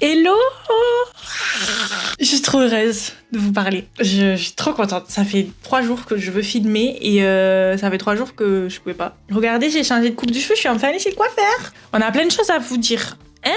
Hello! Je suis trop heureuse de vous parler. Je suis trop contente. Ça fait 3 jours que je veux filmer et ça fait 3 jours que je pouvais pas. Regardez, j'ai changé de coupe de cheveux, je suis enfin allée chez le coiffeur. On a plein de choses à vous dire. Hein?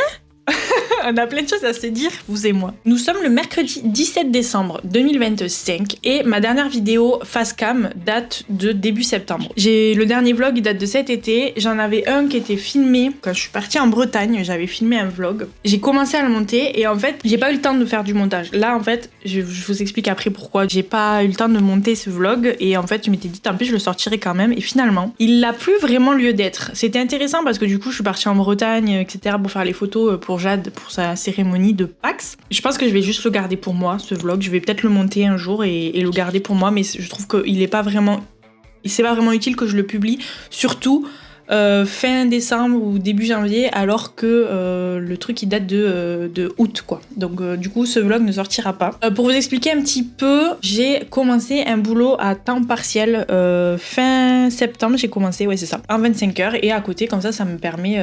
On a plein de choses à se dire, vous et moi. Nous sommes le mercredi 17 décembre 2025 et ma dernière vidéo face cam date de début septembre. Le dernier vlog, il date de cet été. J'en avais un qui était filmé quand je suis partie en Bretagne. J'avais filmé un vlog. J'ai commencé à le monter et en fait, j'ai pas eu le temps de faire du montage. Là, en fait, je vous explique après pourquoi. J'ai pas eu le temps de monter ce vlog et en fait, je m'étais dit tant pis, je le sortirai quand même. Et finalement, il n'a plus vraiment lieu d'être. C'était intéressant parce que du coup, je suis partie en Bretagne, etc. pour faire les photos pour Jade, pour sa cérémonie de Pax. Je pense que je vais juste le garder pour moi, ce vlog. Je vais peut-être le monter un jour et le garder pour moi, mais je trouve qu'il est pas vraiment... C'est pas vraiment utile que je le publie, surtout fin décembre ou début janvier, alors que le truc il date de août quoi. Donc du coup ce vlog ne sortira pas. Pour vous expliquer un petit peu, j'ai commencé un boulot à temps partiel fin septembre, j'ai commencé, ouais c'est ça, en 25 heures et à côté comme ça me permet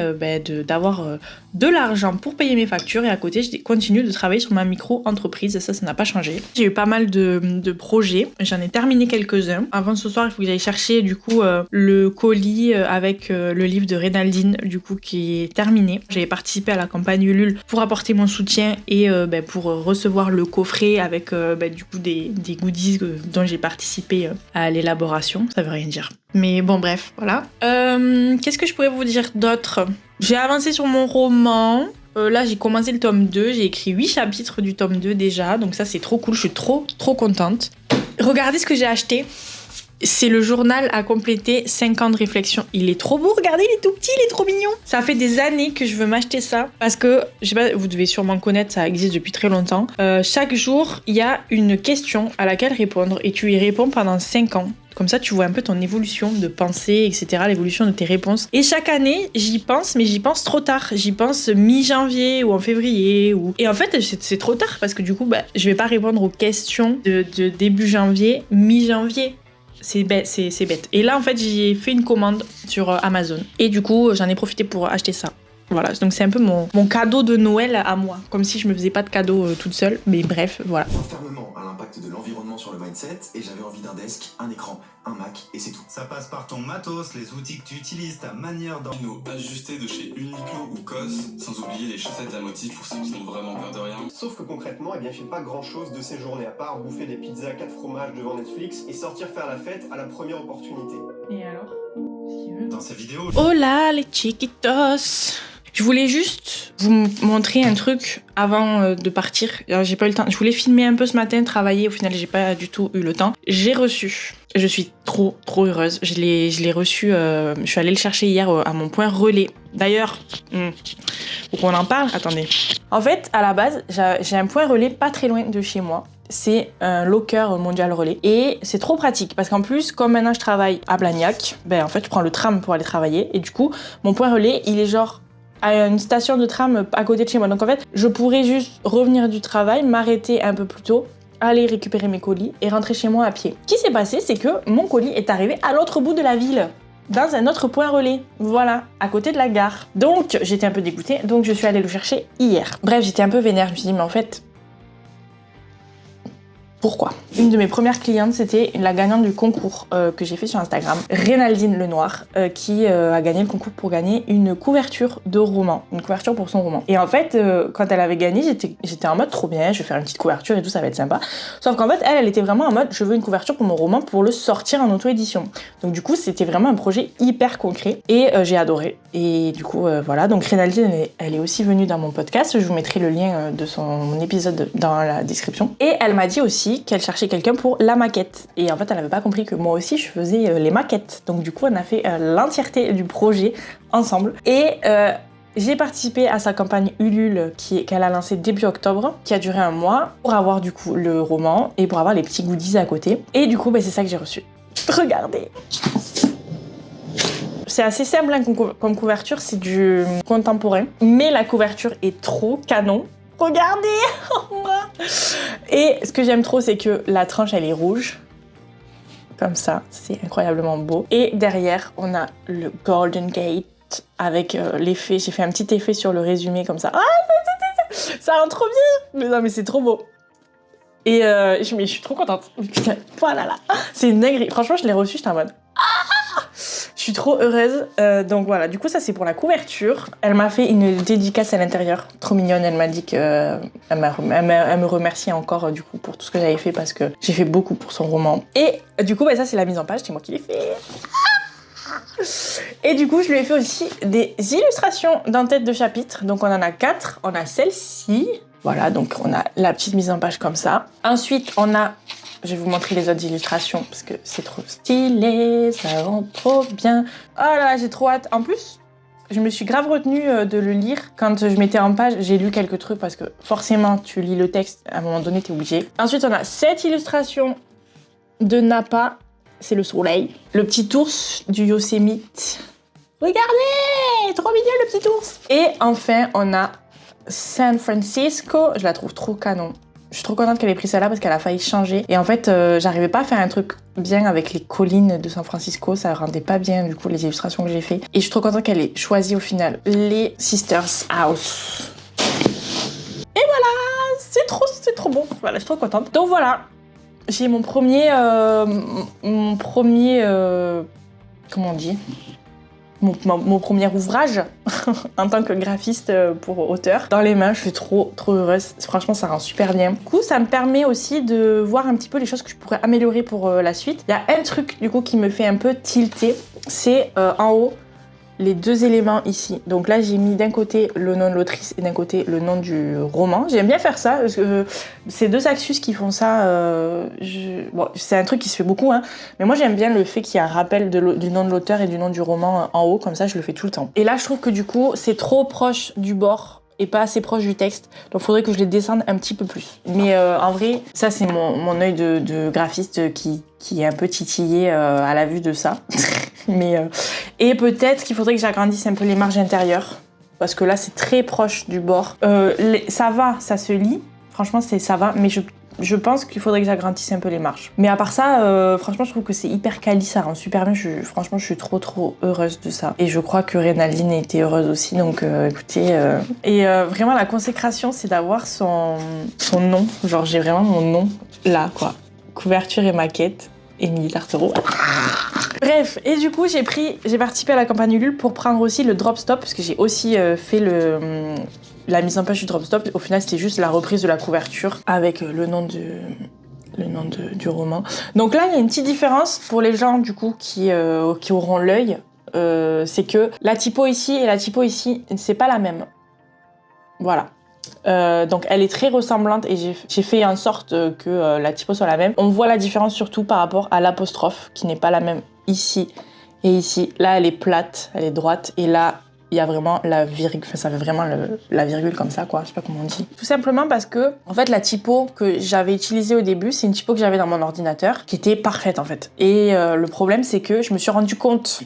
d'avoir de l'argent pour payer mes factures et à côté je continue de travailler sur ma micro-entreprise, ça n'a pas changé. J'ai eu pas mal de projets, j'en ai terminé quelques-uns. Avant ce soir il faut que j'aille chercher du coup le colis avec le livre de Rénaldine du coup qui est terminé. J'avais participé à la campagne Ulule pour apporter mon soutien et pour recevoir le coffret avec du coup des goodies dont j'ai participé à l'élaboration. Ça veut rien dire. Mais bon bref, voilà. Qu'est-ce que je pourrais vous dire d'autre? J'ai avancé sur mon roman. Là j'ai commencé le tome 2, j'ai écrit 8 chapitres du tome 2 déjà, donc ça c'est trop cool, je suis trop contente. Regardez ce que j'ai acheté. C'est le journal à compléter 5 ans de réflexion. Il est trop beau, regardez, il est tout petit, il est trop mignon. Ça fait des années que je veux m'acheter ça parce que, je sais pas, vous devez sûrement connaître, ça existe depuis très longtemps. Chaque jour, il y a une question à laquelle répondre et tu y réponds pendant 5 ans. Comme ça, tu vois un peu ton évolution de pensée, etc., l'évolution de tes réponses. Et chaque année, j'y pense, mais j'y pense trop tard. J'y pense mi-janvier ou en février. Et en fait, c'est trop tard parce que du coup, je vais pas répondre aux questions de début janvier, mi-janvier. C'est bête. Et là, en fait, j'ai fait une commande sur Amazon. Et du coup, j'en ai profité pour acheter ça. Voilà, donc c'est un peu mon cadeau de Noël à moi. Comme si je me faisais pas de cadeau toute seule. Mais bref, voilà. Fermement à l'impact de l'environnement sur le mindset. Et j'avais envie d'un desk, un écran, un Mac et c'est tout. Ça passe par ton matos, les outils que tu utilises, ta manière Nos ajustés de chez Uniqlo ou COS, sans oublier les chaussettes à motifs pour ceux qui n'ont vraiment peur de rien. Sauf que concrètement, il fait pas grand chose de ces journées à part bouffer des pizzas 4 fromages devant Netflix et sortir faire la fête à la première opportunité. Et alors? dans ces vidéos. Hola les chiquitos! Je voulais juste vous montrer un truc avant de partir. Alors, j'ai pas eu le temps. Je voulais filmer un peu ce matin, travailler. Au final, j'ai pas du tout eu le temps. J'ai reçu. Je suis trop heureuse. Je l'ai reçu. Je suis allée le chercher hier à mon point relais. D'ailleurs, faut qu'on en parle. Attendez. En fait, à la base, j'ai un point relais pas très loin de chez moi. C'est un locker mondial relais et c'est trop pratique parce qu'en plus, comme maintenant je travaille à Blagnac, en fait, je prends le tram pour aller travailler et du coup, mon point relais, il est genre à une station de tram à côté de chez moi. Donc en fait, je pourrais juste revenir du travail, m'arrêter un peu plus tôt, aller récupérer mes colis et rentrer chez moi à pied. Ce qui s'est passé, c'est que mon colis est arrivé à l'autre bout de la ville, dans un autre point relais, voilà, à côté de la gare. Donc j'étais un peu dégoûtée, donc je suis allée le chercher hier. Bref, j'étais un peu vénère, je me suis dit mais en fait, pourquoi? Une de mes premières clientes, c'était la gagnante du concours que j'ai fait sur Instagram, Rénaldine Lenoir, qui a gagné le concours pour gagner une couverture de roman, une couverture pour son roman. Et en fait, quand elle avait gagné, j'étais en mode trop bien, je vais faire une petite couverture et tout, ça va être sympa. Sauf qu'en fait, elle était vraiment en mode, je veux une couverture pour mon roman pour le sortir en auto-édition. Donc du coup, c'était vraiment un projet hyper concret et j'ai adoré. Et du coup, voilà, donc Rénaldine, elle est aussi venue dans mon podcast, je vous mettrai le lien de mon épisode dans la description. Et elle m'a dit aussi qu'elle cherchait quelqu'un pour la maquette. Et en fait, elle n'avait pas compris que moi aussi, je faisais les maquettes. Donc du coup, on a fait l'entièreté du projet ensemble. Et j'ai participé à sa campagne Ulule qu'elle a lancée début octobre, qui a duré 1 mois, pour avoir du coup le roman et pour avoir les petits goodies à côté. Et du coup, c'est ça que j'ai reçu. Regardez! C'est assez simple hein, comme couverture, c'est du contemporain. Mais la couverture est trop canon. Regardez! Et ce que j'aime trop, c'est que la tranche, elle est rouge. Comme ça, c'est incroyablement beau. Et derrière, on a le Golden Gate avec l'effet. J'ai fait un petit effet sur le résumé comme ça. Ah, Ça rend trop bien. Mais non, mais c'est trop beau. Et je suis trop contente. Putain, voilà là. C'est une dinguerie. Franchement, je l'ai reçu, j'étais en mode... Je suis trop heureuse. Donc voilà, du coup, ça c'est pour la couverture. Elle m'a fait une dédicace à l'intérieur. Trop mignonne. Elle m'a dit que... Elle me remercie encore du coup pour tout ce que j'avais fait parce que j'ai fait beaucoup pour son roman. Et du coup, bah, ça c'est la mise en page. C'est moi qui l'ai fait. Et du coup, je lui ai fait aussi des illustrations d'un tête de chapitre. Donc on en a 4. On a celle-ci. Voilà, donc on a la petite mise en page comme ça. Ensuite, on a... Je vais vous montrer les autres illustrations parce que c'est trop stylé, ça rend trop bien. Oh là là, j'ai trop hâte. En plus, je me suis grave retenue de le lire. Quand je mettais en page, j'ai lu quelques trucs parce que forcément, tu lis le texte, à un moment donné, t'es obligé. Ensuite, on a cette illustration de Nappa. C'est le soleil. Le petit ours du Yosemite. Regardez, trop mignon le petit ours. Et enfin, on a San Francisco. Je la trouve trop canon. Je suis trop contente qu'elle ait pris celle-là parce qu'elle a failli changer. Et en fait, j'arrivais pas à faire un truc bien avec les collines de San Francisco. Ça rendait pas bien, du coup, les illustrations que j'ai fait. Et je suis trop contente qu'elle ait choisi au final les Sisters House. Et voilà, c'est trop bon. Voilà, je suis trop contente. Donc voilà, j'ai mon premier... comment on dit ? Mon premier ouvrage en tant que graphiste pour auteur dans les mains. Je suis trop heureuse. Franchement, ça rend super bien. Du coup, ça me permet aussi de voir un petit peu les choses que je pourrais améliorer pour la suite. Il y a un truc du coup qui me fait un peu tilter, c'est en haut les deux éléments ici. Donc là, j'ai mis d'un côté le nom de l'autrice et d'un côté le nom du roman. J'aime bien faire ça parce que c'est deux axes qui font ça. Bon, c'est un truc qui se fait beaucoup, hein, mais moi j'aime bien le fait qu'il y ait un rappel du nom de l'auteur et du nom du roman en haut, comme ça je le fais tout le temps. Et là, je trouve que du coup, c'est trop proche du bord et pas assez proche du texte. Donc il faudrait que je les descende un petit peu plus. Mais en vrai, ça c'est mon œil de graphiste qui est un peu titillé à la vue de ça. Mais et peut-être qu'il faudrait que j'agrandisse un peu les marges intérieures parce que là c'est très proche du bord. Ça va, ça se lit. Franchement, ça va, mais je pense qu'il faudrait que j'agrandisse un peu les marges. Mais à part ça, franchement, je trouve que c'est hyper quali, ça rend super bien. Franchement, je suis trop heureuse de ça. Et je crois que Reynaldine était heureuse aussi, donc écoutez... Et vraiment, la consécration, c'est d'avoir son nom. Genre, j'ai vraiment mon nom là, quoi. Couverture et maquette. Émilie Lartereau. Bref, et du coup, j'ai participé à la campagne Ulule pour prendre aussi le drop stop, parce que j'ai aussi fait la mise en page du drop stop. Au final, c'était juste la reprise de la couverture avec le nom du roman. Donc là, il y a une petite différence pour les gens du coup qui auront l'œil. C'est que la typo ici et la typo ici, c'est pas la même. Voilà. Donc elle est très ressemblante et j'ai fait en sorte que la typo soit la même. On voit la différence surtout par rapport à l'apostrophe qui n'est pas la même ici et ici. Là elle est plate, elle est droite et là il y a vraiment la virgule, enfin ça fait vraiment la virgule comme ça quoi, je sais pas comment on dit. Tout simplement parce que en fait la typo que j'avais utilisée au début, c'est une typo que j'avais dans mon ordinateur qui était parfaite en fait. Et le problème c'est que je me suis rendu compte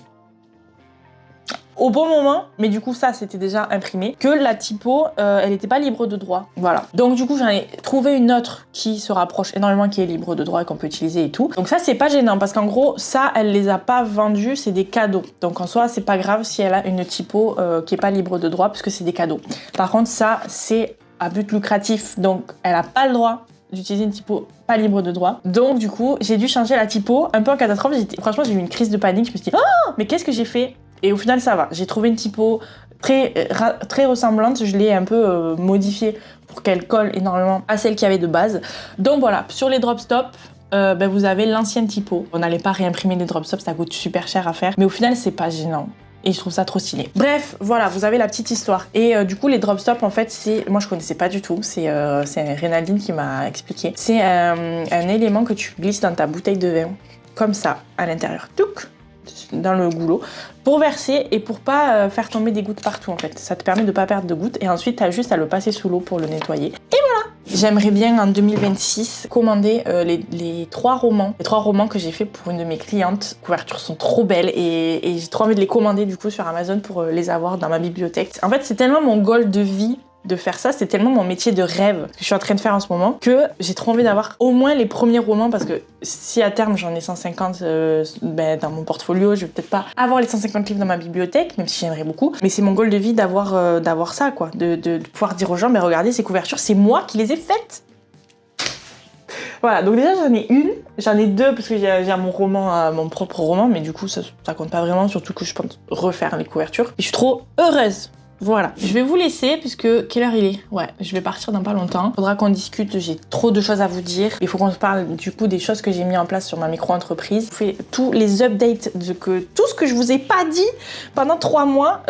au bon moment, mais du coup ça c'était déjà imprimé, que la typo elle n'était pas libre de droit. Voilà. Donc du coup j'en ai trouvé une autre qui se rapproche énormément, qui est libre de droit et qu'on peut utiliser et tout. Donc ça c'est pas gênant parce qu'en gros ça elle les a pas vendus, c'est des cadeaux. Donc en soi c'est pas grave si elle a une typo qui est pas libre de droit puisque c'est des cadeaux. Par contre ça c'est à but lucratif, donc elle a pas le droit d'utiliser une typo pas libre de droit. Donc du coup j'ai dû changer la typo un peu en catastrophe. Franchement j'ai eu une crise de panique, je me suis dit oh mais qu'est-ce que j'ai fait? Et au final, ça va. J'ai trouvé une typo très ressemblante. Je l'ai un peu modifiée pour qu'elle colle énormément à celle qu'il y avait de base. Donc voilà, sur les drop stops, vous avez l'ancienne typo. On n'allait pas réimprimer des drop stops, ça coûte super cher à faire. Mais au final, c'est pas gênant. Et je trouve ça trop stylé. Bref, voilà, vous avez la petite histoire. Et du coup, les drop stops, en fait, moi je connaissais pas du tout. C'est Reynaldine qui m'a expliqué. C'est un élément que tu glisses dans ta bouteille de vin, comme ça, à l'intérieur. Touc, dans le goulot, pour verser et pour pas faire tomber des gouttes partout en fait. Ça te permet de pas perdre de gouttes et ensuite t'as juste à le passer sous l'eau pour le nettoyer. Et voilà. J'aimerais bien en 2026 commander les trois romans que j'ai fait pour une de mes clientes. Les couvertures sont trop belles et j'ai trop envie de les commander du coup sur Amazon pour les avoir dans ma bibliothèque. En fait c'est tellement mon goal de vie de faire ça, c'est tellement mon métier de rêve que je suis en train de faire en ce moment que j'ai trop envie d'avoir au moins les premiers romans parce que si à terme j'en ai 150 dans mon portfolio, je vais peut-être pas avoir les 150 livres dans ma bibliothèque, même si j'aimerais beaucoup, mais c'est mon goal de vie d'avoir ça quoi, de pouvoir dire aux gens mais regardez ces couvertures, c'est moi qui les ai faites. Voilà, donc déjà j'en ai deux parce que j'ai mon roman, mon propre roman, mais du coup ça compte pas vraiment, surtout que je pense refaire les couvertures. Et je suis trop heureuse. Voilà, je vais vous laisser puisque quelle heure il est? Ouais, je vais partir dans pas longtemps. Faudra qu'on discute, j'ai trop de choses à vous dire. Il faut qu'on se parle du coup des choses que j'ai mis en place sur ma micro-entreprise. Je fais tous les updates tout ce que je vous ai pas dit pendant 3 mois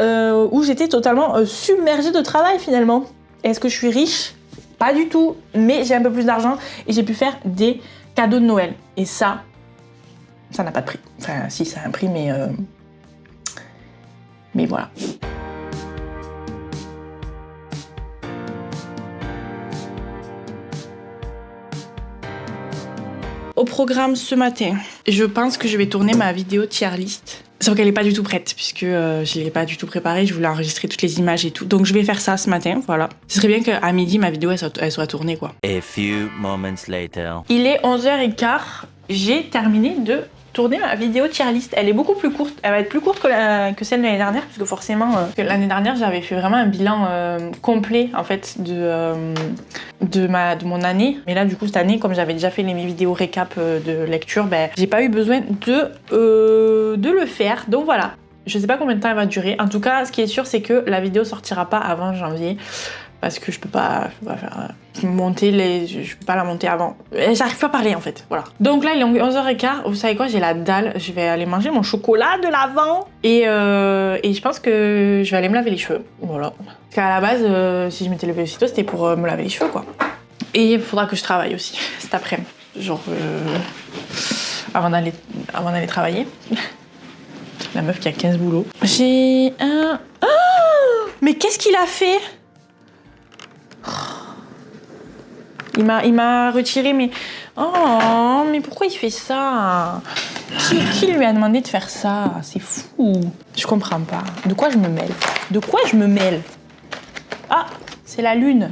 où j'étais totalement submergée de travail finalement. Est-ce que je suis riche? Pas du tout, mais j'ai un peu plus d'argent et j'ai pu faire des cadeaux de Noël. Et ça n'a pas de prix. Enfin, si, ça a un prix, mais voilà. Au programme ce matin, je pense que je vais tourner ma vidéo tier list. Sauf qu'elle est pas du tout prête, puisque je l'ai pas du tout préparée, je voulais enregistrer toutes les images et tout. Donc je vais faire ça ce matin, voilà. Ce serait bien qu'à midi, ma vidéo, elle soit tournée, quoi. A few moments later. Il est 11h15, j'ai terminé de tourner ma vidéo tier list. Elle est beaucoup plus courte, elle va être plus courte que celle de l'année dernière, puisque forcément, l'année dernière, j'avais fait vraiment un bilan complet, en fait, de mon année. Mais là, du coup, cette année, comme j'avais déjà fait mes vidéos récap de lecture, j'ai pas eu besoin de le faire. Donc voilà, je sais pas combien de temps elle va durer. En tout cas, ce qui est sûr, c'est que la vidéo sortira pas avant janvier. Parce que je peux pas faire monter je peux pas la monter avant. J'arrive pas à parler en fait, voilà. Donc là il est 11h15, vous savez quoi, j'ai la dalle, je vais aller manger mon chocolat de l'Avent et je pense que je vais aller me laver les cheveux, voilà. Parce qu'à la base, si je m'étais levée aussitôt, c'était pour me laver les cheveux quoi. Et il faudra que je travaille aussi cet après-midi, genre avant d'aller travailler. La meuf qui a 15 boulots. J'ai un... Oh, mais qu'est-ce qu'il a fait ? Il m'a retiré mes... Oh, mais pourquoi il fait ça? Qui lui a demandé de faire ça? C'est fou. Je comprends pas. De quoi je me mêle? De quoi je me mêle? Ah, c'est la lune.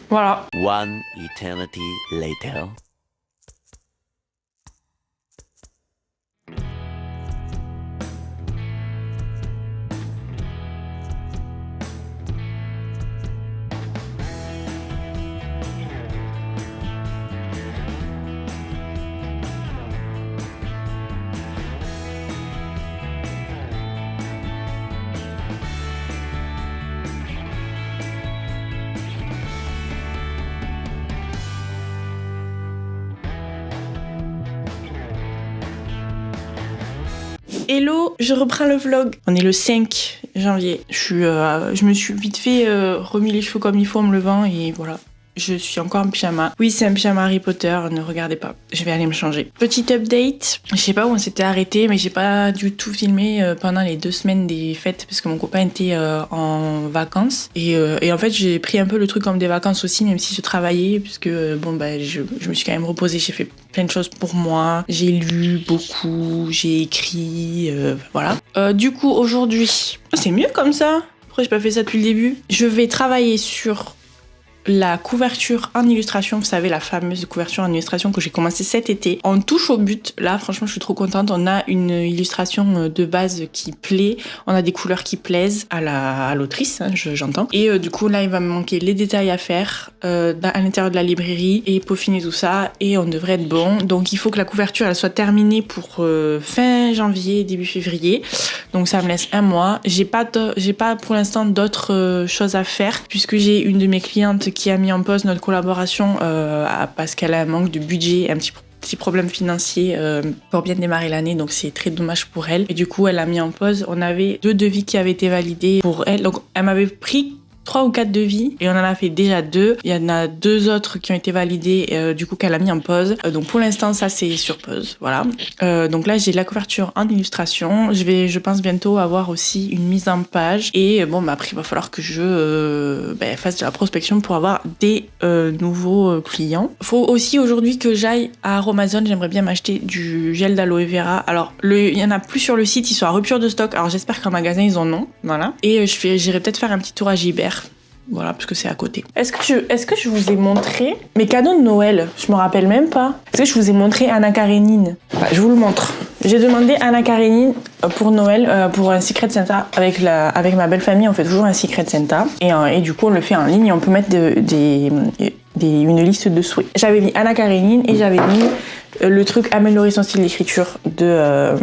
Voilà. One eternity later. Hello, je reprends le vlog. On est le 5 janvier. Je me suis vite fait remis les cheveux comme il faut en me levant et voilà. Je suis encore en pyjama. Oui, c'est un pyjama Harry Potter, ne regardez pas. Je vais aller me changer. Petite update. Je sais pas où on s'était arrêté, mais j'ai pas du tout filmé pendant les 2 semaines des fêtes parce que mon copain était en vacances. Et en fait, j'ai pris un peu le truc comme des vacances aussi, même si je travaillais, puisque je me suis quand même reposée. J'ai fait plein de choses pour moi. J'ai lu beaucoup, j'ai écrit, voilà. Du coup, aujourd'hui, c'est mieux comme ça. Pourquoi j'ai pas fait ça depuis le début? Je vais travailler sur la couverture en illustration, vous savez, la fameuse couverture en illustration que j'ai commencé cet été. On touche au but, là franchement je suis trop contente, on a une illustration de base qui plaît, on a des couleurs qui plaisent à l'autrice, hein, j'entends. Et du coup là il va me manquer les détails à faire à l'intérieur de la librairie et peaufiner tout ça et on devrait être bon. Donc il faut que la couverture elle soit terminée pour fin janvier, début février. Donc ça me laisse 1 mois. J'ai pas pour l'instant d'autres choses à faire puisque j'ai une de mes clientes qui a mis en pause notre collaboration parce qu'elle a un manque de budget, un petit problème financier pour bien démarrer l'année, donc c'est très dommage pour elle. Et du coup, elle a mis en pause. On avait 2 devis qui avaient été validés pour elle. Donc, elle m'avait pris 3 ou 4 devis et on en a fait déjà 2. Il y en a 2 autres qui ont été validés du coup qu'elle a mis en pause. Donc pour l'instant ça c'est sur pause, voilà. Donc là j'ai la couverture en illustration. Je pense bientôt avoir aussi une mise en page et après il va falloir que je fasse de la prospection pour avoir des nouveaux clients. Faut aussi aujourd'hui que j'aille à Aromazone, j'aimerais bien m'acheter du gel d'aloe vera. Alors il y en a plus sur le site, ils sont à rupture de stock. Alors j'espère qu'en magasin ils en ont, voilà. Et j'irai peut-être faire un petit tour à Gibert. Voilà, parce que c'est à côté. Est-ce que je vous ai montré mes cadeaux de Noël? Je me rappelle même pas. Est-ce que je vous ai montré Anna Karenine? Je vous le montre. J'ai demandé Anna Karenine pour Noël, pour un Secret Santa. Avec ma belle famille, on fait toujours un Secret Santa. Et du coup, on le fait en ligne et on peut mettre une liste de souhaits. J'avais mis Anna Karenine et j'avais mis le truc améliorer son style d'écriture de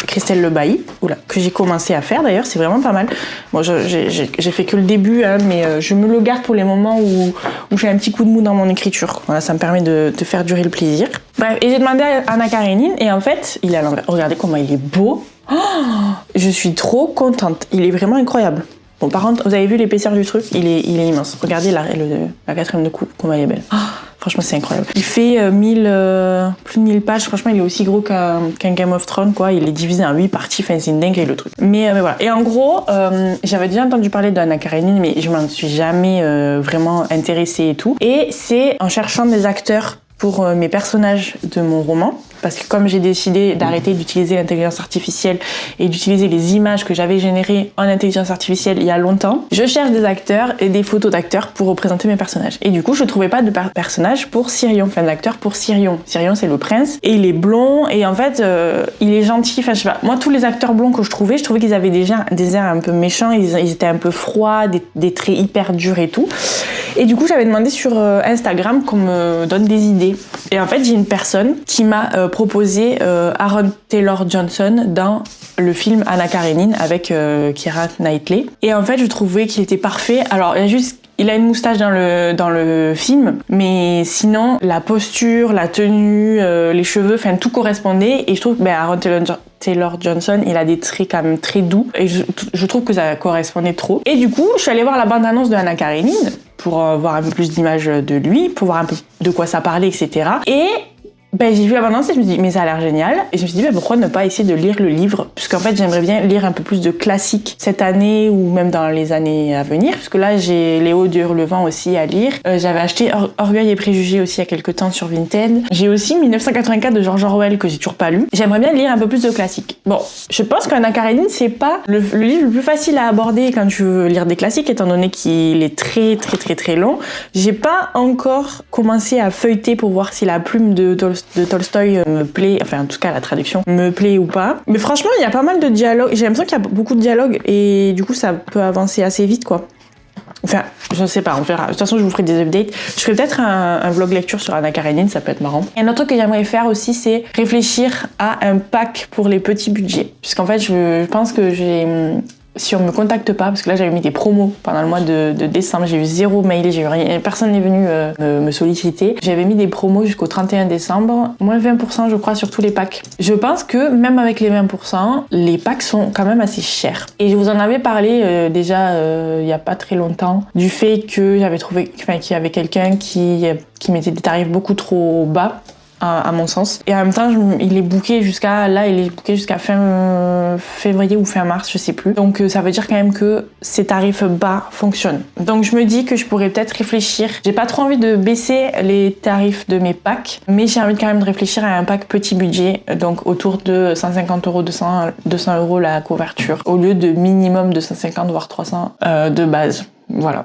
Christelle Le Bailly, que j'ai commencé à faire d'ailleurs, c'est vraiment pas mal. Bon, j'ai fait que le début, mais je me le garde pour les moments où j'ai un petit coup de mou dans mon écriture. Voilà, ça me permet de faire durer le plaisir. Bref, et j'ai demandé à Anna Karenine, et en fait, il est à l'envers. Regardez comment il est beau. Oh, je suis trop contente. Il est vraiment incroyable. Bon, par contre, vous avez vu l'épaisseur du truc, il est immense. Regardez la 4ème de coupe, comment elle est belle. Oh, franchement, c'est incroyable. Il fait plus de 1000 pages. Franchement, il est aussi gros qu'un Game of Thrones, quoi. Il est divisé en 8 parties. Enfin, c'est une dinguerie, le truc. Mais voilà. Et en gros, j'avais déjà entendu parler d'Anna Karenine, mais je m'en suis jamais vraiment intéressée et tout. Et c'est en cherchant des acteurs pour mes personnages de mon roman, parce que comme j'ai décidé d'arrêter d'utiliser l'intelligence artificielle et d'utiliser les images que j'avais générées en intelligence artificielle il y a longtemps, je cherche des acteurs et des photos d'acteurs pour représenter mes personnages. Et du coup, je trouvais pas de personnage pour Sirion, enfin d'acteur pour Sirion. Sirion, c'est le prince, et il est blond, et en fait, il est gentil, enfin je sais pas. Moi, tous les acteurs blonds que je trouvais qu'ils avaient déjà des airs un peu méchants, ils étaient un peu froids, des traits hyper durs et tout. Et du coup, j'avais demandé sur Instagram qu'on me donne des idées. Et en fait, j'ai une personne qui m'a proposé Aaron Taylor Johnson dans le film Anna Karenine avec Keira Knightley. Et en fait, je trouvais qu'il était parfait. Alors, il a une moustache dans le film, mais sinon, la posture, la tenue, les cheveux, enfin, tout correspondait. Et je trouve que Aaron Taylor Johnson, il a des traits quand même très doux. Et je trouve que ça correspondait trop. Et du coup, je suis allée voir la bande-annonce de Anna Karenine pour voir un peu plus d'images de lui, pour voir un peu de quoi ça parlait, etc. Et j'ai vu la bande-annonce et je me suis dit, mais ça a l'air génial. Et je me suis dit, pourquoi ne pas essayer de lire le livre? Puisqu'en fait, j'aimerais bien lire un peu plus de classiques cette année ou même dans les années à venir. Parce que là, j'ai Léo de Hurlevent aussi à lire. J'avais acheté Orgueil et Préjugés aussi il y a quelques temps sur Vinted. J'ai aussi 1984 de George Orwell que j'ai toujours pas lu. J'aimerais bien lire un peu plus de classiques. Bon, je pense qu'Anna Karenine, c'est pas le livre le plus facile à aborder quand tu veux lire des classiques, étant donné qu'il est très, très, très, très long. J'ai pas encore commencé à feuilleter pour voir si la plume de Tolstoï me plaît, enfin en tout cas la traduction me plaît ou pas. Mais franchement, il y a pas mal de dialogues. J'ai l'impression qu'il y a beaucoup de dialogues et du coup ça peut avancer assez vite, quoi. Enfin, je sais pas, on verra. De toute façon, je vous ferai des updates. Je ferai peut-être un vlog lecture sur Anna Karenine, ça peut être marrant. Et un autre truc que j'aimerais faire aussi, c'est réfléchir à un pack pour les petits budgets. Puisqu'en fait, je pense que si on me contacte pas, parce que là j'avais mis des promos pendant le mois de décembre, j'ai eu 0 mail, j'ai eu rien, personne n'est venu me solliciter. J'avais mis des promos jusqu'au 31 décembre, moins 20% je crois sur tous les packs. Je pense que même avec les 20%, les packs sont quand même assez chers. Et je vous en avais parlé déjà il y a pas très longtemps, du fait que j'avais trouvé qu'il y avait quelqu'un qui mettait des tarifs beaucoup trop bas. À mon sens. Et en même temps, il est booké jusqu'à fin février ou fin mars, je sais plus. Donc ça veut dire quand même que ces tarifs bas fonctionnent. Donc je me dis que je pourrais peut-être réfléchir. J'ai pas trop envie de baisser les tarifs de mes packs, mais j'ai envie quand même de réfléchir à un pack petit budget, donc autour de 150 €, 200 € la couverture, au lieu de minimum de 150 voire 300 de base. Voilà.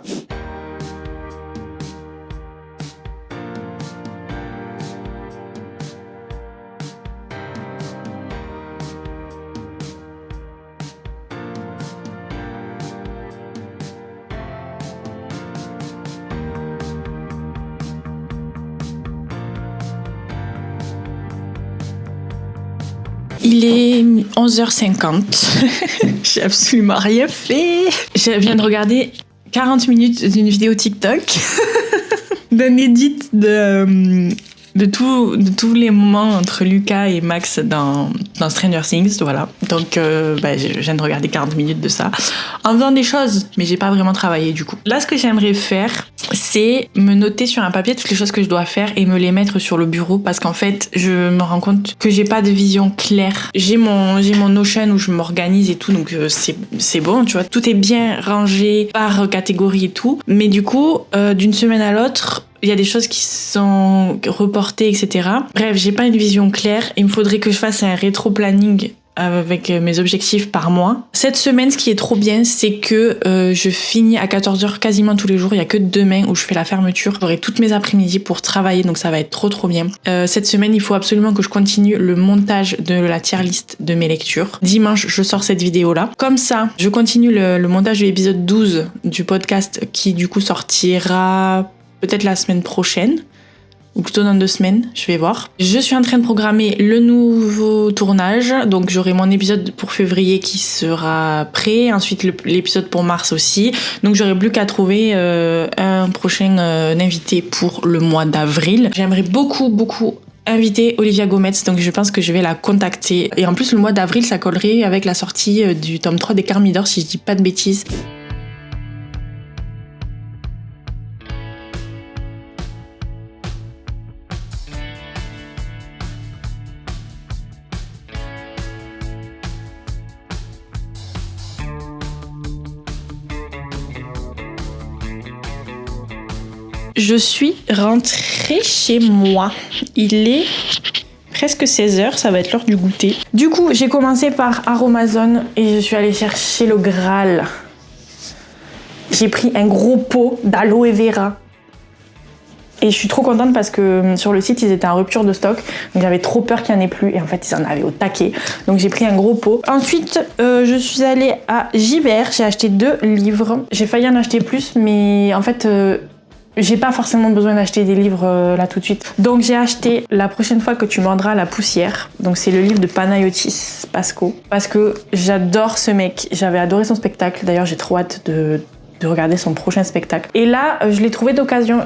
Il est 11h50. J'ai absolument rien fait. Je viens de regarder 40 minutes d'une vidéo TikTok d'un edit de de tous les moments entre Lucas et Max dans Stranger Things, voilà. Donc je viens de regarder 40 minutes de ça en faisant des choses, mais j'ai pas vraiment travaillé du coup. Là, ce que j'aimerais faire, c'est me noter sur un papier toutes les choses que je dois faire et me les mettre sur le bureau, parce qu'en fait je me rends compte que j'ai pas de vision claire. J'ai mon Notion où je m'organise et tout, donc c'est bon, tu vois, tout est bien rangé par catégorie et tout, mais du coup d'une semaine à l'autre il y a des choses qui sont reportées, etc. Bref, j'ai pas une vision claire. Il me faudrait que je fasse un rétro-planning avec mes objectifs par mois. Cette semaine, ce qui est trop bien, c'est que je finis à 14h quasiment tous les jours. Il y a que demain où je fais la fermeture. J'aurai toutes mes après-midi pour travailler, donc ça va être trop bien. Cette semaine, il faut absolument que je continue le montage de la tier list de mes lectures. Dimanche, je sors cette vidéo-là. Comme ça, je continue le montage de l'épisode 12 du podcast qui du coup sortira peut-être la semaine prochaine, ou plutôt dans 2 semaines, je vais voir. Je suis en train de programmer le nouveau tournage, donc j'aurai mon épisode pour février qui sera prêt, ensuite l'épisode pour mars aussi, donc j'aurai plus qu'à trouver un prochain invité pour le mois d'avril. J'aimerais beaucoup inviter Olivia Gomez, donc je pense que je vais la contacter. Et en plus, le mois d'avril, ça collerait avec la sortie du tome 3 des Carmidor, si je dis pas de bêtises. Je suis rentrée chez moi. Il est presque 16h, ça va être l'heure du goûter. Du coup, j'ai commencé par Aromazone et je suis allée chercher le Graal. J'ai pris un gros pot d'aloe vera. Et je suis trop contente parce que sur le site, ils étaient en rupture de stock. Donc j'avais trop peur qu'il n'y en ait plus. Et en fait, ils en avaient au taquet. Donc j'ai pris un gros pot. Ensuite, je suis allée à Gibert. J'ai acheté 2 livres. J'ai failli en acheter plus, mais en fait... j'ai pas forcément besoin d'acheter des livres là tout de suite. Donc j'ai acheté La prochaine fois que tu mordras la poussière. Donc c'est le livre de Panayotis Pasco. Parce que j'adore ce mec. J'avais adoré son spectacle. D'ailleurs j'ai trop hâte de regarder son prochain spectacle. Et là je l'ai trouvé d'occasion.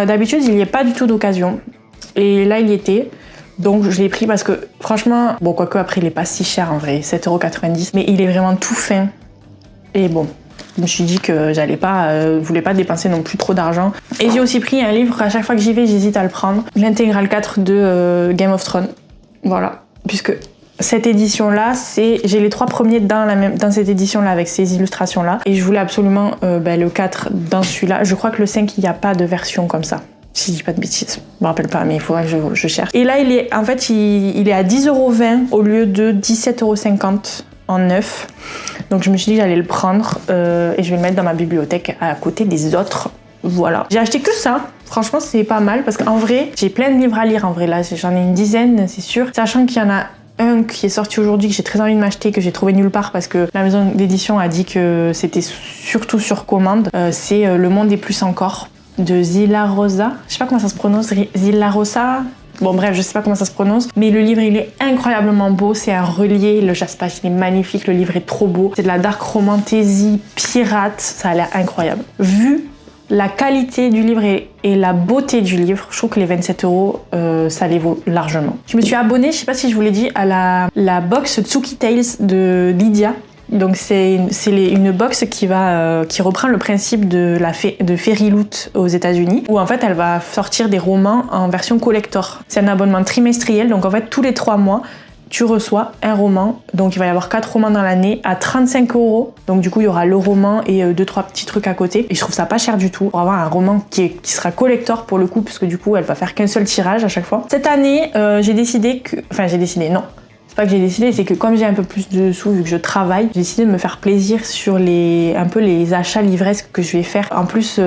D'habitude il n'y est pas du tout d'occasion. Et là il y était. Donc je l'ai pris parce que franchement, bon quoique après il est pas si cher en vrai, 7,90€. Mais il est vraiment tout fin. Et bon... je me suis dit que voulais pas dépenser non plus trop d'argent. Et j'ai aussi pris un livre, à chaque fois que j'y vais, j'hésite à le prendre. L'intégrale 4 de Game of Thrones. Voilà. Puisque cette édition-là, j'ai les 3 premiers dans cette édition-là, avec ces illustrations-là. Et je voulais absolument le 4 dans celui-là. Je crois que le 5, il n'y a pas de version comme ça. Si je dis pas de bêtises. Je me rappelle pas, mais il faudrait que je cherche. Et là, il est à 10,20€ au lieu de 17,50€ en neuf. Donc je me suis dit que j'allais le prendre et je vais le mettre dans ma bibliothèque à côté des autres. Voilà. J'ai acheté que ça. Franchement, c'est pas mal parce qu'en vrai, j'ai plein de livres à lire en vrai. Là, j'en ai une dizaine, c'est sûr. Sachant qu'il y en a un qui est sorti aujourd'hui que j'ai très envie de m'acheter, que j'ai trouvé nulle part parce que la maison d'édition a dit que c'était surtout sur commande. C'est Le Monde est plus encore de Zilla Rosa. Je sais pas comment ça se prononce. Zilla Rosa. Bon bref, je sais pas comment ça se prononce, mais le livre il est incroyablement beau, c'est un relié, le jaspage il est magnifique, le livre est trop beau, c'est de la dark romantasy pirate, ça a l'air incroyable. Vu la qualité du livre et la beauté du livre, je trouve que les 27€, ça les vaut largement. Je me suis abonnée, je sais pas si je vous l'ai dit, à la box Tsuki Tales de Lydia. Donc c'est une box qui reprend le principe de Fairy Loot aux États-Unis, où en fait elle va sortir des romans en version collector. C'est un abonnement trimestriel, donc en fait tous les 3 mois tu reçois un roman. Donc il va y avoir 4 romans dans l'année à 35€. Donc du coup il y aura le roman et 2-3 petits trucs à côté. Et je trouve ça pas cher du tout pour avoir un roman qui sera collector pour le coup, puisque du coup elle va faire qu'un seul tirage à chaque fois. Cette année j'ai décidé non. C'est pas que j'ai décidé, c'est que comme j'ai un peu plus de sous vu que je travaille, j'ai décidé de me faire plaisir sur les achats livresques que je vais faire. En plus,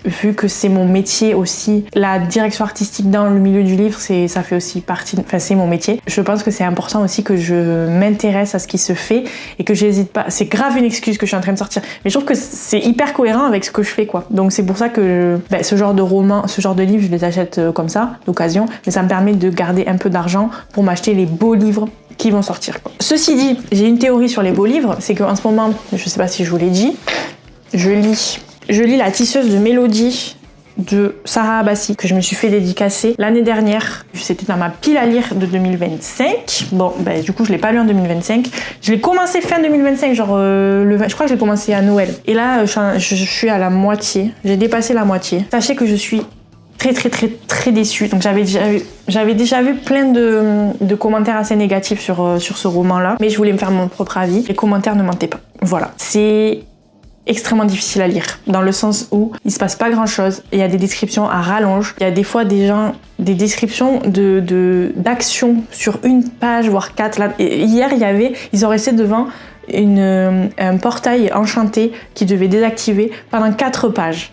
vu que c'est mon métier aussi, la direction artistique dans le milieu du livre, ça fait aussi partie, c'est mon métier. Je pense que c'est important aussi que je m'intéresse à ce qui se fait et que j'hésite pas. C'est grave une excuse que je suis en train de sortir, mais je trouve que c'est hyper cohérent avec ce que je fais, quoi. Donc c'est pour ça que ce genre de roman, ce genre de livres, je les achète comme ça, d'occasion, mais ça me permet de garder un peu d'argent pour m'acheter les beaux livres qui vont sortir, quoi. Ceci dit, j'ai une théorie sur les beaux livres, c'est qu'en ce moment, je sais pas si je vous l'ai dit, je lis La Tisseuse de Mélodie de Sarah Abbasi que je me suis fait dédicacer l'année dernière. C'était dans ma pile à lire de 2025. Bon, ben du coup, je l'ai pas lu en 2025. Je l'ai commencé fin 2025, genre je crois que j'ai commencé à Noël. Et là, je suis à la moitié. J'ai dépassé la moitié. Sachez que je suis très déçue. Donc j'avais déjà vu plein de commentaires assez négatifs sur ce roman-là, mais je voulais me faire mon propre avis. Les commentaires ne mentaient pas. Voilà, c'est extrêmement difficile à lire, dans le sens où il se passe pas grand-chose. Il y a des descriptions à rallonge. Il y a des fois des descriptions d'actions sur une page, voire 4. Là, hier, ils ont resté devant un portail enchanté qui devait désactiver pendant 4 pages.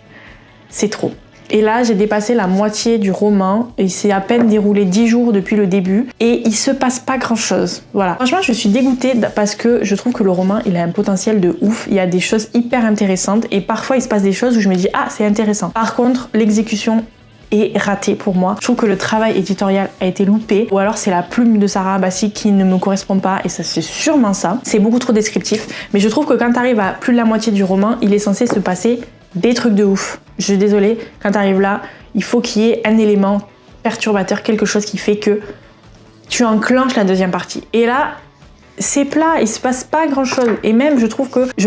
C'est trop. Et là, j'ai dépassé la moitié du roman et c'est à peine déroulé 10 jours depuis le début et il se passe pas grand chose. Voilà. Franchement, je suis dégoûtée parce que je trouve que le roman, il a un potentiel de ouf. Il y a des choses hyper intéressantes et parfois il se passe des choses où je me dis ah, c'est intéressant. Par contre, l'exécution est ratée pour moi. Je trouve que le travail éditorial a été loupé ou alors c'est la plume de Sarah Abbasi qui ne me correspond pas et ça c'est sûrement ça. C'est beaucoup trop descriptif, mais je trouve que quand t'arrives à plus de la moitié du roman, il est censé se passer des trucs de ouf. Je suis désolée, quand t'arrives là, il faut qu'il y ait un élément perturbateur, quelque chose qui fait que tu enclenches la deuxième partie. Et là, c'est plat, il se passe pas grand chose. Et même, je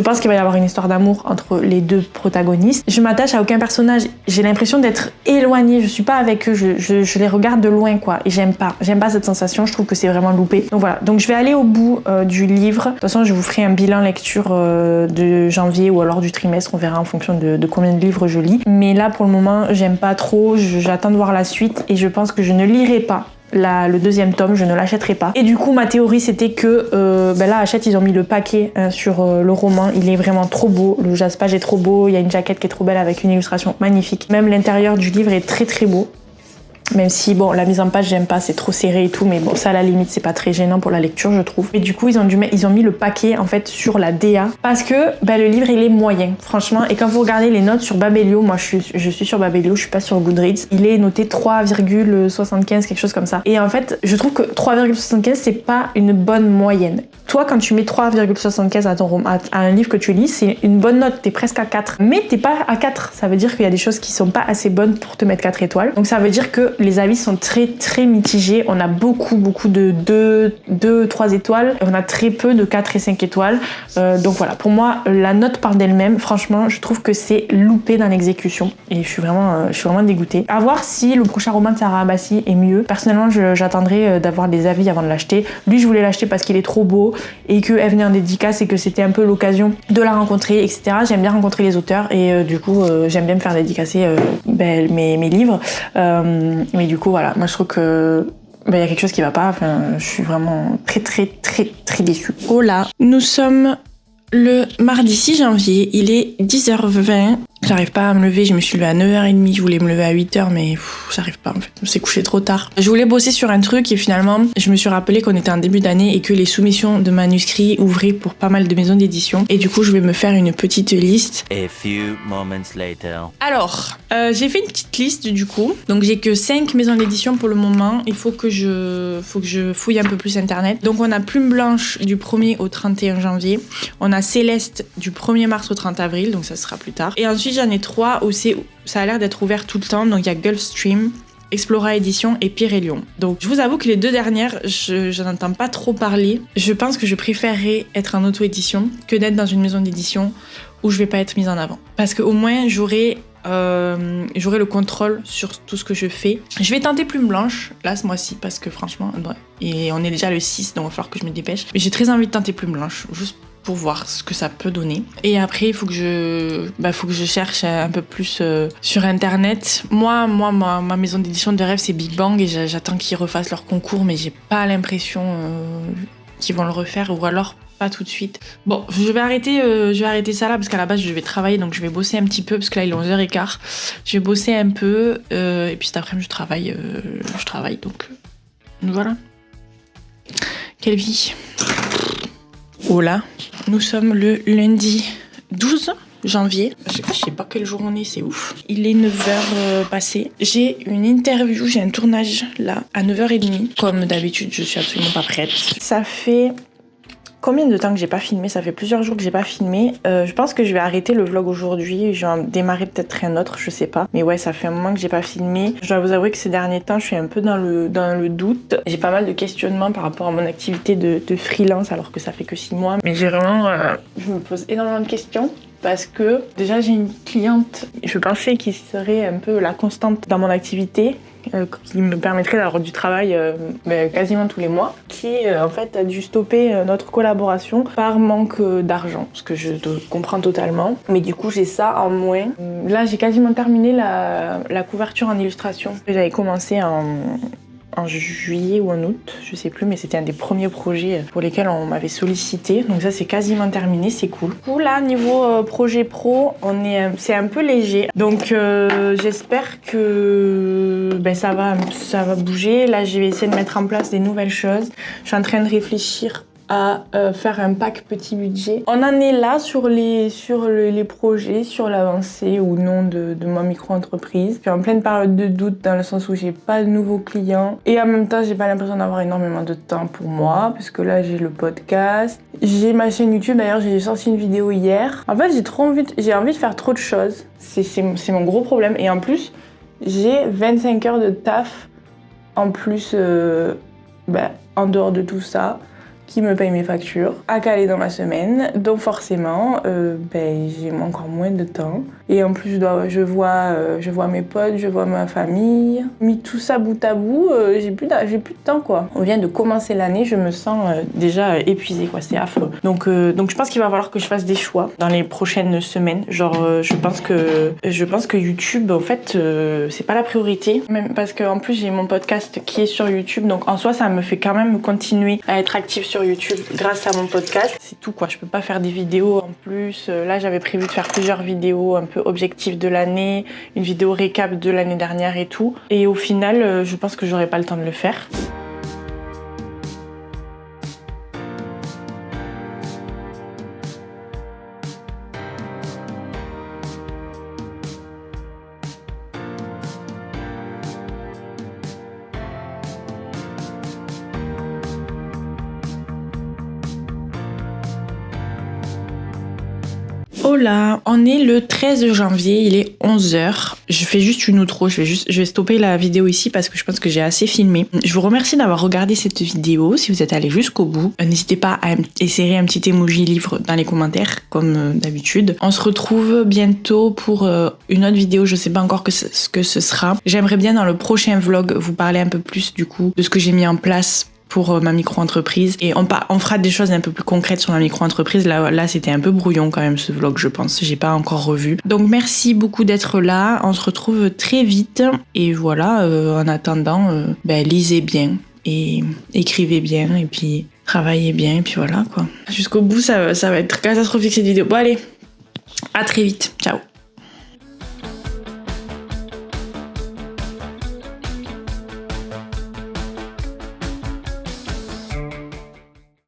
pense qu'il va y avoir une histoire d'amour entre les deux protagonistes. Je m'attache à aucun personnage. J'ai l'impression d'être éloignée. Je suis pas avec eux. Je les regarde de loin, quoi. Et j'aime pas cette sensation. Je trouve que c'est vraiment loupé. Donc voilà. Donc je vais aller au bout du livre. De toute façon, je vous ferai un bilan lecture de janvier ou alors du trimestre. On verra en fonction de combien de livres je lis. Mais là, pour le moment, j'aime pas trop. J'attends de voir la suite et je pense que je ne lirai pas le deuxième tome, je ne l'achèterai pas. Et du coup, ma théorie, c'était que là, Hachette, ils ont mis le paquet sur le roman. Il est vraiment trop beau. Le jaspage est trop beau. Il y a une jaquette qui est trop belle avec une illustration magnifique. Même l'intérieur du livre est très beau. Même si, bon, la mise en page, j'aime pas, c'est trop serré et tout, mais bon, ça, à la limite, c'est pas très gênant pour la lecture, je trouve. Mais du coup, ils ont mis le paquet, en fait, sur la DA, parce que, le livre, il est moyen, franchement. Et quand vous regardez les notes sur Babelio, moi, je suis sur Babelio, je suis pas sur Goodreads, il est noté 3,75, quelque chose comme ça. Et en fait, je trouve que 3,75, c'est pas une bonne moyenne. Toi, quand tu mets 3,75 à un livre que tu lis, c'est une bonne note, t'es presque à 4. Mais t'es pas à 4, ça veut dire qu'il y a des choses qui sont pas assez bonnes pour te mettre 4 étoiles. Donc ça veut dire que les avis sont très mitigés. On a beaucoup de 2, 3 étoiles. On a très peu de 4 et 5 étoiles. Donc voilà, pour moi, la note parle d'elle-même. Franchement, je trouve que c'est loupé dans l'exécution. Et je suis vraiment dégoûtée. À voir si le prochain roman de Sarah Abbasi est mieux. Personnellement, j'attendrai d'avoir des avis avant de l'acheter. Lui, je voulais l'acheter parce qu'il est trop beau et qu'elle venait en dédicace et que c'était un peu l'occasion de la rencontrer, etc. J'aime bien rencontrer les auteurs et du coup, j'aime bien me faire dédicacer mes livres. Mais du coup, voilà, moi je trouve que il y a quelque chose qui va pas. Enfin, je suis vraiment très déçue. Oh là, nous sommes le mardi 6 janvier, il est 10h20. J'arrive pas à me lever, je me suis levée à 9h30, je voulais me lever à 8h, mais j'arrive pas en fait, je me suis couchée trop tard. Je voulais bosser sur un truc et finalement, je me suis rappelé qu'on était en début d'année et que les soumissions de manuscrits ouvraient pour pas mal de maisons d'édition. Et du coup, je vais me faire une petite liste. A few moments later. Alors, j'ai fait une petite liste du coup. Donc j'ai que 5 maisons d'édition pour le moment. Il faut que je fouille un peu plus internet. Donc on a Plume Blanche du 1er au 31 janvier. On a Céleste du 1er mars au 30 avril, donc ça sera plus tard. Et ensuite j'en ai 3 où ça a l'air d'être ouvert tout le temps. Donc il y a Gulfstream, Explora Édition et Pierre et Lion. Donc je vous avoue que les 2 dernières, je n'entends pas trop parler. Je pense que je préférerais être en auto-édition que d'être dans une maison d'édition où je vais pas être mise en avant. Parce qu'au moins j'aurai le contrôle sur tout ce que je fais. Je vais tenter Plume Blanche là ce mois-ci parce que franchement, et on est déjà le 6 donc il va falloir que je me dépêche. Mais j'ai très envie de tenter Plume Blanche juste pour voir ce que ça peut donner. Et après, il faut que je cherche un peu plus sur internet. Moi, ma maison d'édition de rêve, c'est Big Bang et j'attends qu'ils refassent leur concours, mais j'ai pas l'impression qu'ils vont le refaire ou alors pas tout de suite. Bon, je vais arrêter ça là parce qu'à la base, je vais travailler, donc je vais bosser un petit peu parce que là, il est 11h15. Je vais bosser un peu et puis cet après-midi, je travaille, donc voilà. Quelle vie. Oh là, nous sommes le lundi 12 janvier. Je sais pas quel jour on est, c'est ouf. Il est 9h passé. J'ai une interview, j'ai un tournage là à 9h30. Comme d'habitude, je suis absolument pas prête. Ça fait combien de temps que j'ai pas filmé. Ça fait plusieurs jours que j'ai pas filmé. Je pense que je vais arrêter le vlog aujourd'hui. Je vais en démarrer peut-être un autre, je sais pas. Mais ouais, ça fait un moment que j'ai pas filmé. Je dois vous avouer que ces derniers temps, je suis un peu dans le doute. J'ai pas mal de questionnements par rapport à mon activité de freelance, alors que ça fait que 6 mois. Mais j'ai vraiment... je me pose énormément de questions. Parce que déjà j'ai une cliente, je pensais qu'il serait un peu la constante dans mon activité, qui me permettrait d'avoir du travail quasiment tous les mois, qui en fait a dû stopper notre collaboration par manque d'argent, ce que je comprends totalement. Mais du coup j'ai ça en moins. Là j'ai quasiment terminé la couverture en illustration. J'avais commencé en juillet ou en août, je sais plus, mais c'était un des premiers projets pour lesquels on m'avait sollicité. Donc ça c'est quasiment terminé, c'est cool. Du coup là niveau projet pro, c'est un peu léger. Donc j'espère que ça va bouger. Là je vais essayer de mettre en place des nouvelles choses. Je suis en train de réfléchir à faire un pack petit budget. On en est là sur les projets, sur l'avancée ou non de ma micro-entreprise. Je suis en pleine période de doute dans le sens où j'ai pas de nouveaux clients et en même temps j'ai pas l'impression d'avoir énormément de temps pour moi parce que là j'ai le podcast, j'ai ma chaîne YouTube. D'ailleurs j'ai sorti une vidéo hier. En fait j'ai envie de faire trop de choses. C'est mon gros problème et en plus j'ai 25 heures de taf en plus en dehors de tout ça, qui me paye mes factures, à caler dans ma semaine. Donc forcément, j'ai encore moins de temps. Et en plus, je vois mes potes, je vois ma famille. Mis tout ça bout à bout, j'ai plus de temps, quoi. On vient de commencer l'année, je me sens déjà épuisée, quoi. C'est affreux. Donc je pense qu'il va falloir que je fasse des choix dans les prochaines semaines. Genre, je pense que YouTube, en fait, c'est pas la priorité. Même parce qu'en plus, j'ai mon podcast qui est sur YouTube. Donc en soi, ça me fait quand même continuer à être active sur YouTube grâce à mon podcast. C'est tout, quoi. Je peux pas faire des vidéos en plus. Là, j'avais prévu de faire plusieurs vidéos un peu objectifs de l'année, une vidéo récap de l'année dernière et tout. Et au final, je pense que j'aurai pas le temps de le faire. Hola, on est le 13 janvier, il est 11h. Je fais juste une outro, je vais stopper la vidéo ici parce que je pense que j'ai assez filmé. Je vous remercie d'avoir regardé cette vidéo. Si vous êtes allé jusqu'au bout, n'hésitez pas à insérer un petit emoji livre dans les commentaires comme d'habitude. On se retrouve bientôt pour une autre vidéo, je sais pas encore ce que ce sera. J'aimerais bien dans le prochain vlog vous parler un peu plus du coup de ce que j'ai mis en place pour ma micro-entreprise et on fera des choses un peu plus concrètes sur ma micro-entreprise. Là c'était un peu brouillon quand même ce vlog, je pense, j'ai pas encore revu. Donc merci beaucoup d'être là, on se retrouve très vite et voilà, en attendant lisez bien et écrivez bien et puis travaillez bien et puis voilà quoi. Jusqu'au bout ça va être catastrophique cette vidéo. Bon allez, à très vite, ciao.